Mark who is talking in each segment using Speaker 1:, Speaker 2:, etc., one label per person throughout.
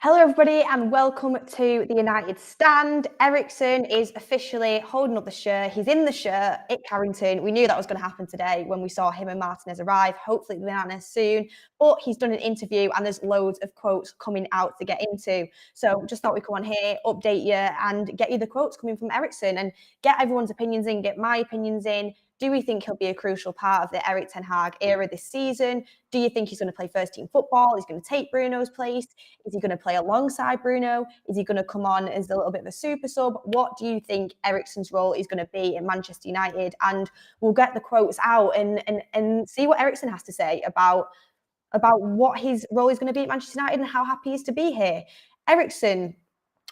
Speaker 1: Hello, everybody, and welcome to the United Stand. Eriksen is officially holding up the shirt. He's in the shirt at Carrington. We knew that was going to happen today when we saw him and Martinez arrive. Hopefully, the Martinez soon. But he's done an interview, and there's loads of quotes coming out to get into. So just thought we'd come on here, update you, and get you the quotes coming from Eriksen, and get everyone's opinions in, get my opinions in. Do we think he'll be a crucial part of the Erik ten Hag era this season? Do you think he's going to play first team football? Is he going to take Bruno's place? Is he going to play alongside Bruno? Is he going to come on as a little bit of a super sub? What do you think Eriksen's role is going to be in Manchester United? And we'll get the quotes out and see what Eriksen has to say about what his role is going to be at Manchester United and how happy he is to be here. Eriksen,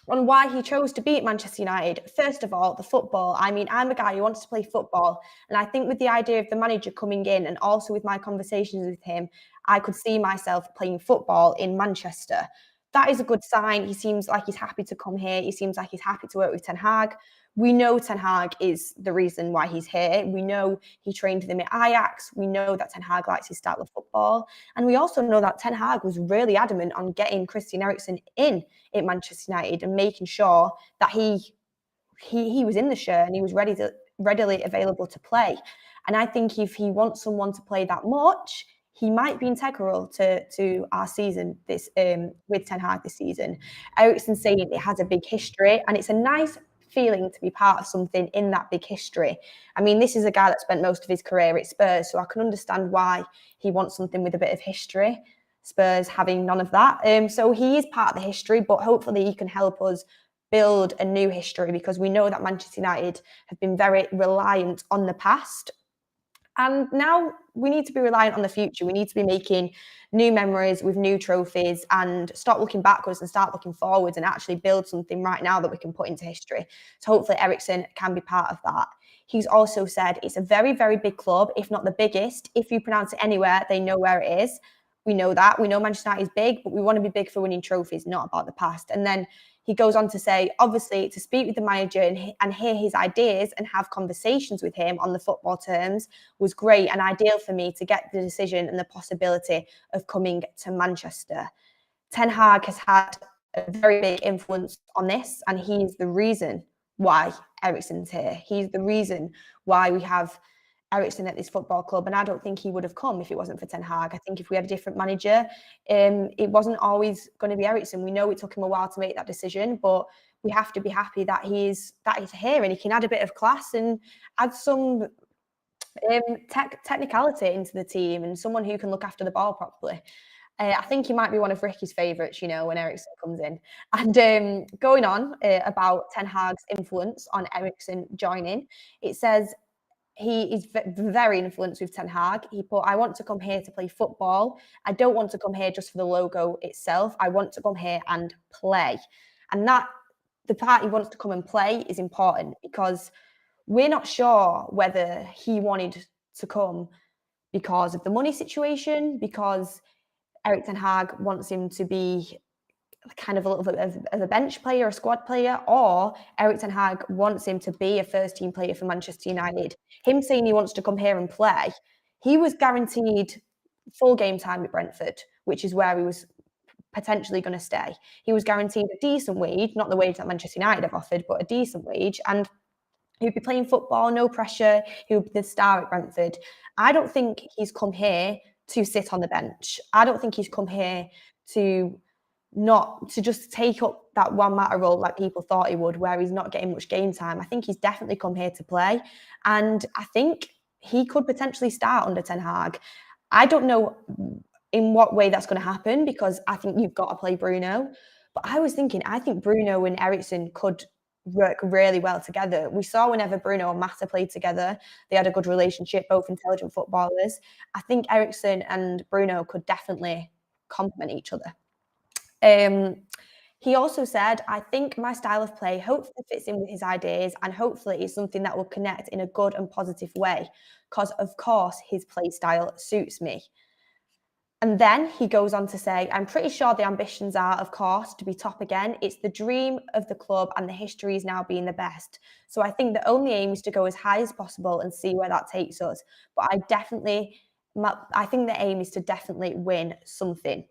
Speaker 1: on why he chose to be at Manchester United. First of all, the football. I mean, I'm a guy who wants to play football. And I think with the idea of the manager coming in and also with my conversations with him, I could see myself playing football in Manchester. That is a good sign. He seems like he's happy to come here. He seems like he's happy to work with Ten Hag. We know Ten Hag is the reason why he's here. We know he trained them at Ajax. We know that Ten Hag likes his style of football. And we also know that Ten Hag was really adamant on getting Christian Eriksen in at Manchester United and making sure that he was in the shirt and he was readily available to play. And I think if he wants someone to play that much, he might be integral to our season this with Ten Hag this season. Eriksen saying it has a big history, and it's a nice feeling to be part of something in that big history. I mean, this is a guy that spent most of his career at Spurs, so I can understand why he wants something with a bit of history. Spurs having none of that. So he is part of the history, but hopefully he can help us build a new history, because we know that Manchester United have been very reliant on the past. And now we need to be reliant on the future. We need to be making new memories with new trophies and stop looking backwards and start looking forwards and actually build something right now that we can put into history. So hopefully Eriksen can be part of that. He's also said it's a very, very big club, if not the biggest. If you pronounce it anywhere, they know where it is. We know that. We know Manchester United is big, but we want to be big for winning trophies, not about the past. And then he goes on to say, obviously, to speak with the manager and hear his ideas and have conversations with him on the football terms was great and ideal for me to get the decision and the possibility of coming to Manchester. Ten Hag has had a very big influence on this, and he's the reason why Eriksen's here. He's the reason why we have Eriksen at this football club, and I don't think he would have come if it wasn't for Ten Hag. I think if we had a different manager, it wasn't always going to be Eriksen. We know it took him a while to make that decision, but we have to be happy that he's here and he can add a bit of class and add some technicality into the team and someone who can look after the ball properly. I think he might be one of Ricky's favourites, when Eriksen comes in. And going on about Ten Hag's influence on Eriksen joining, it says, he is very influenced with Ten Hag. He put, I want to come here to play football. I don't want to come here just for the logo itself. I want to come here and play. And that the part he wants to come and play is important, because we're not sure whether he wanted to come because of the money situation, because Erik Ten Hag wants him to be kind of a little bit of a bench player, a squad player, or Erik Ten Hag wants him to be a first-team player for Manchester United. Him saying he wants to come here and play, he was guaranteed full game time at Brentford, which is where he was potentially going to stay. He was guaranteed a decent wage, not the wage that Manchester United have offered, but a decent wage, and he'd be playing football, no pressure. He would be the star at Brentford. I don't think he's come here to sit on the bench. I don't think he's come here to just take up that Juan Mata role like people thought he would, where he's not getting much game time. I think he's definitely come here to play. And I think he could potentially start under Ten Hag. I don't know in what way that's going to happen, because I think you've got to play Bruno. But I was thinking, I think Bruno and Eriksen could work really well together. We saw whenever Bruno and Mata played together, they had a good relationship, both intelligent footballers. I think Eriksen and Bruno could definitely complement each other. He also said, I think my style of play hopefully fits in with his ideas, and hopefully is something that will connect in a good and positive way, because of course his play style suits me. And then he goes on to say, I'm pretty sure the ambitions are, of course, to be top again. It's the dream of the club, and the history is now being the best. So I think the only aim is to go as high as possible and see where that takes us. But I think the aim is to definitely win something.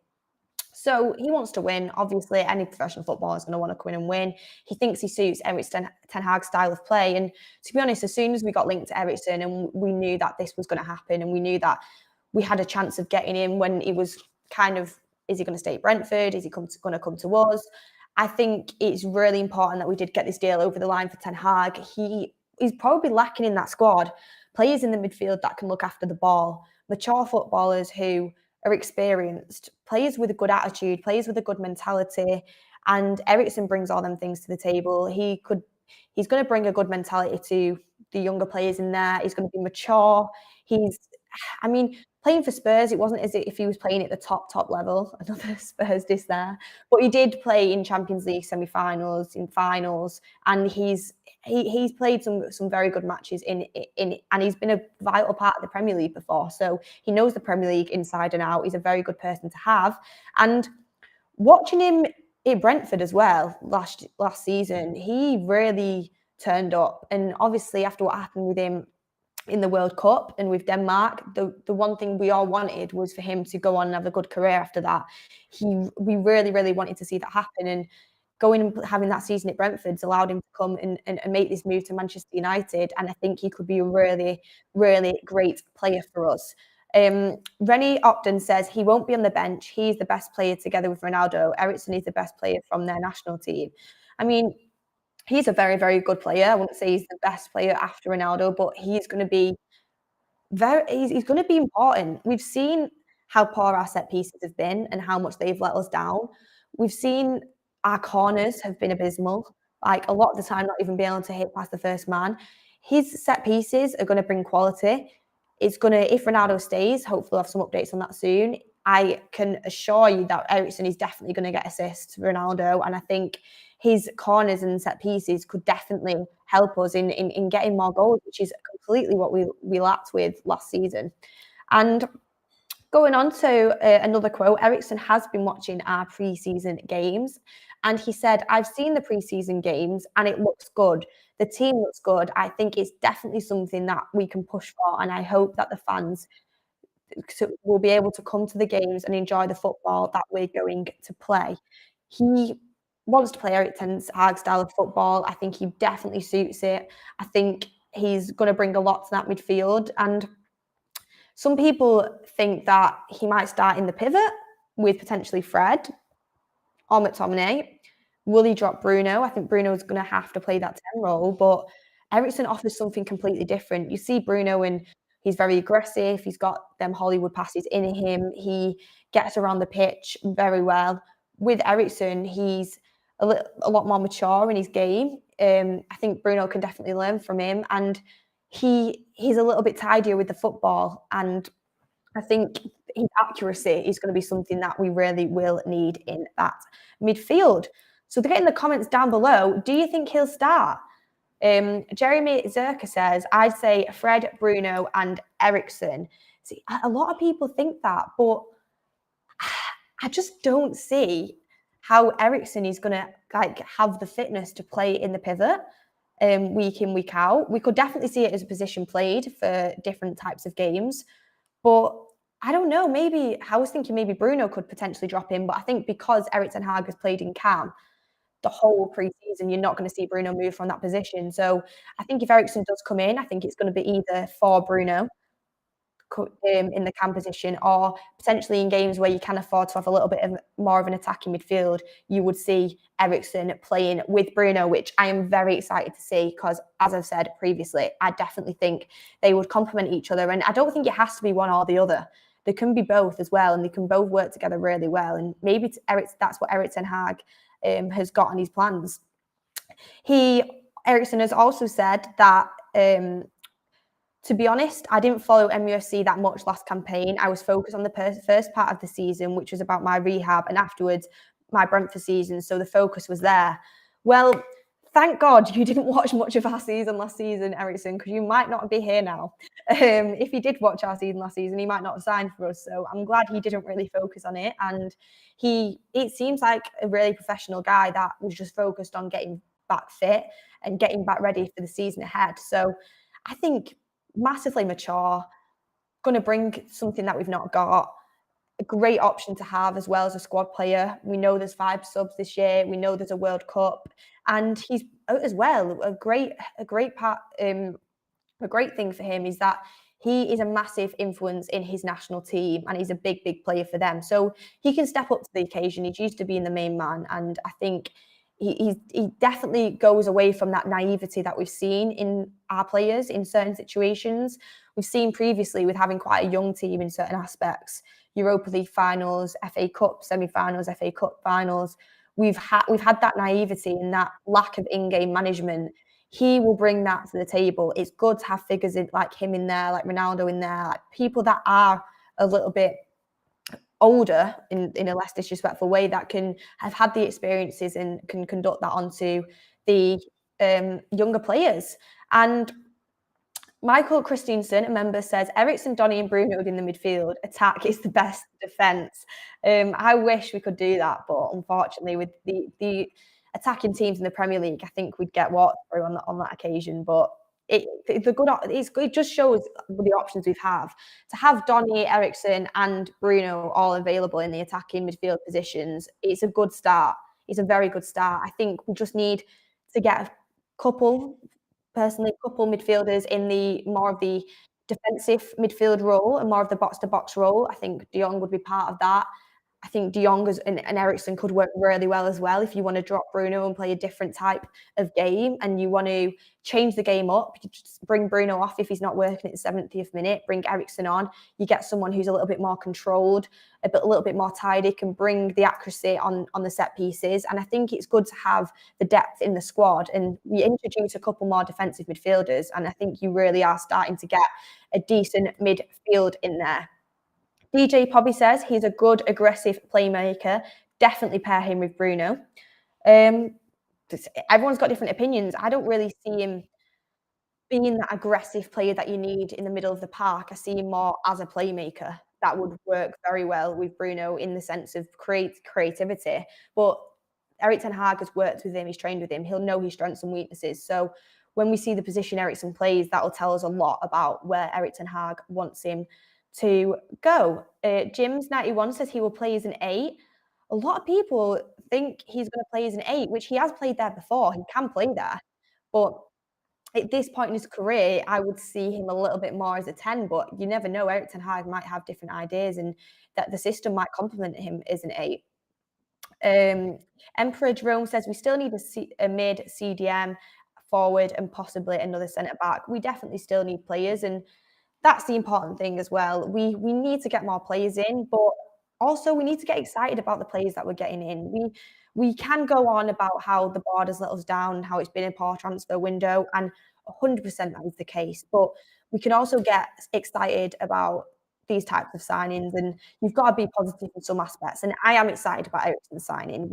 Speaker 1: So he wants to win. Obviously, any professional footballer is going to want to come in and win. He thinks he suits Erik Ten Hag's style of play. And to be honest, as soon as we got linked to Eriksen and we knew that this was going to happen, and we knew that we had a chance of getting him when he was kind of, is he going to stay at Brentford? Is he going to come to us? I think it's really important that we did get this deal over the line for Ten Hag. He's probably lacking in that squad players in the midfield that can look after the ball, mature footballers who are experienced, players with a good attitude, players with a good mentality. And Eriksen brings all them things to the table. He's going to bring a good mentality to the younger players in there. He's going to be mature. I mean, playing for Spurs, it wasn't as if he was playing at the top level. Another Spurs diss there, but he did play in Champions League semi-finals, in finals, and he's played some very good matches in, and he's been a vital part of the Premier League before, so he knows the Premier League inside and out. He's a very good person to have, and watching him at Brentford as well last season, he really turned up, and obviously after what happened with him in the World Cup and with Denmark, the one thing we all wanted was for him to go on and have a good career after that. We really, really wanted to see that happen. And going and having that season at Brentford's allowed him to come and make this move to Manchester United. And I think he could be a really, really great player for us. Rennie Opton says he won't be on the bench. He's the best player together with Ronaldo. Eriksen is the best player from their national team. I mean, he's a very, very good player. I wouldn't say he's the best player after Ronaldo, but he's going to be he's going to be important. We've seen how poor our set pieces have been and how much they've let us down. We've seen our corners have been abysmal. Like a lot of the time, not even being able to hit past the first man. His set pieces are going to bring quality. It's going to, if Ronaldo stays, hopefully we'll have some updates on that soon. I can assure you that Eriksen is definitely going to get assists for Ronaldo. And I think his corners and set pieces could definitely help us in getting more goals, which is completely what we lacked with last season. And going on to another quote, Eriksen has been watching our pre-season games, and he said, "I've seen the pre-season games and it looks good. The team looks good. I think it's definitely something that we can push for, and I hope that the fans will be able to come to the games and enjoy the football that we're going to play." He wants to play Erik Ten Hag style of football. I think he definitely suits it. I think he's going to bring a lot to that midfield. And some people think that he might start in the pivot with potentially Fred or McTominay. Will he drop Bruno? I think Bruno's going to have to play that 10 role, but Eriksen offers something completely different. You see Bruno and he's very aggressive. He's got them Hollywood passes in him. He gets around the pitch very well. With Eriksen, he's a lot more mature in his game. I think Bruno can definitely learn from him, and he's a little bit tidier with the football. And I think his accuracy is going to be something that we really will need in that midfield. So to get in the comments down below, do you think he'll start? Jeremy Zerka says, I'd say Fred, Bruno, and Eriksen. See, a lot of people think that, but I just don't see how Eriksen is going to have the fitness to play in the pivot week in, week out. We could definitely see it as a position played for different types of games, but I don't know. Maybe I was thinking maybe Bruno could potentially drop in, but I think because Erik Ten Hag has played in Cam the whole pre-season, you're not going to see Bruno move from that position. So I think if Eriksen does come in, I think it's going to be either for Bruno in the Cam position, or potentially in games where you can afford to have a little bit more of an attacking midfield, you would see Eriksen playing with Bruno, which I am very excited to see because, as I've said previously, I definitely think they would complement each other. And I don't think it has to be one or the other. They can be both as well, and they can both work together really well. And maybe that's what Erik Ten Hag has got on his plans. Eriksen has also said that to be honest, I didn't follow MUFC that much last campaign. I was focused on the first part of the season, which was about my rehab, and afterwards my Brentford season. So the focus was there. Well, thank God you didn't watch much of our season last season, Eriksen, because you might not be here now. If he did watch our season last season, he might not have signed for us. So I'm glad he didn't really focus on it. And it seems like a really professional guy that was just focused on getting back fit and getting back ready for the season ahead. So I think massively mature, going to bring something that we've not got. a great option to have as well as a squad player. We know there's 5 subs this year. We know there's a World Cup, and he's as well a great thing for him is that he is a massive influence in his national team, and he's a big player for them. So he can step up to the occasion. He's used to being the main man, and I think he definitely goes away from that naivety that we've seen in our players in certain situations. We've seen previously with having quite a young team in certain aspects, Europa League finals, FA Cup semi-finals, FA Cup finals. We've had that naivety and that lack of in-game management. He will bring that to the table. It's good to have figures like him in there, like Ronaldo in there, like people that are a little bit older in a less disrespectful way that can have had the experiences and can conduct that onto the younger players. And Michael Christensen, a member, says Eriksen, Donny, and Bruno in the midfield. Attack is the best defence. I wish we could do that, but unfortunately, with the attacking teams in the Premier League, I think we'd get walked through on that occasion. But it just shows the options we have to have Donny, Eriksen, and Bruno all available in the attacking midfield positions. It's a good start. It's a very good start. I think we just need to get a couple midfielders in the more of the defensive midfield role and more of the box-to-box role. I think De Jong would be part of that. I think De Jong and Eriksen could work really well as well if you want to drop Bruno and play a different type of game and you want to change the game up. You just bring Bruno off if he's not working at the 70th minute, bring Eriksen on. You get someone who's a little bit more controlled, a little bit more tidy, can bring the accuracy on the set pieces. And I think it's good to have the depth in the squad. And we introduce a couple more defensive midfielders, and I think you really are starting to get a decent midfield in there. DJ Pobby says he's a good, aggressive playmaker. Definitely pair him with Bruno. Everyone's got different opinions. I don't really see him being that aggressive player that you need in the middle of the park. I see him more as a playmaker. That would work very well with Bruno in the sense of creativity. But Erik ten Hag has worked with him. He's trained with him. He'll know his strengths and weaknesses. So when we see the position Eriksen plays, that will tell us a lot about where Erik ten Hag wants him to go. Jims91 says he will play as an 8. A lot of people think he's going to play as an 8, which he has played there before. He can play there. But at this point in his career, I would see him a little bit more as a 10, but you never know. Erik ten Hag might have different ideas and that the system might complement him as an 8. Emperor Jerome says we still need a mid CDM forward and possibly another centre back. We definitely still need players, and that's the important thing as well. We need to get more players in, but also we need to get excited about the players that we're getting in. We can go on about how the board has let us down, how it's been a poor transfer window, and 100% that is the case. But we can also get excited about these types of signings, and you've got to be positive in some aspects. And I am excited about Eriksen's signing.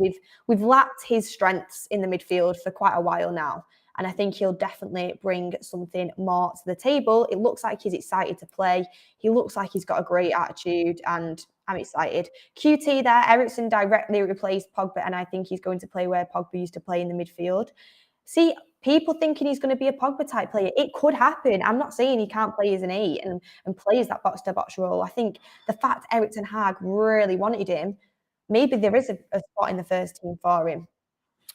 Speaker 1: We've lacked his strengths in the midfield for quite a while now. And I think he'll definitely bring something more to the table. It looks like he's excited to play. He looks like he's got a great attitude, and I'm excited. QT there, Eriksen directly replaced Pogba, and I think he's going to play where Pogba used to play in the midfield. See, people thinking he's going to be a Pogba-type player. It could happen. I'm not saying he can't play as an 8 and plays that box-to-box role. I think the fact Erik ten Hag really wanted him, maybe there is a spot in the first team for him.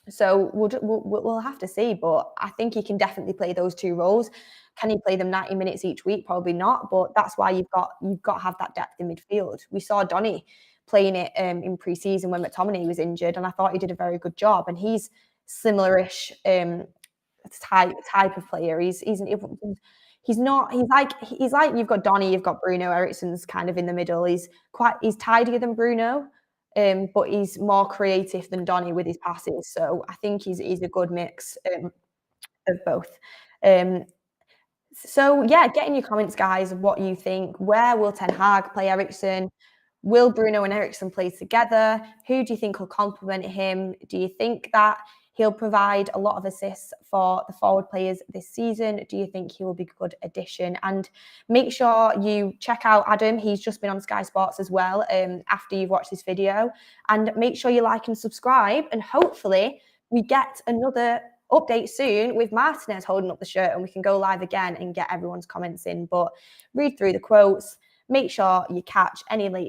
Speaker 1: So we'll have to see, but I think he can definitely play those 2 roles. Can he play them 90 minutes each week? Probably not, but that's why you've got to have that depth in midfield. We saw Donny playing it in pre-season when McTominay was injured, and I thought he did a very good job. And he's similar-ish type of player. He's like you've got Donny, you've got Bruno. Eriksen's kind of in the middle. He's tidier than Bruno. But he's more creative than Donny with his passes. So I think he's a good mix of both. So yeah, get in your comments, guys, of what you think. Where will Ten Hag play Eriksen? Will Bruno and Eriksen play together? Who do you think will complement him? Do you think that he'll provide a lot of assists for the forward players this season? Do you think he will be a good addition? And make sure you check out Adam. He's just been on Sky Sports as well after you've watched this video. And make sure you like and subscribe. And hopefully we get another update soon with Martinez holding up the shirt and we can go live again and get everyone's comments in. But read through the quotes. Make sure you catch any latest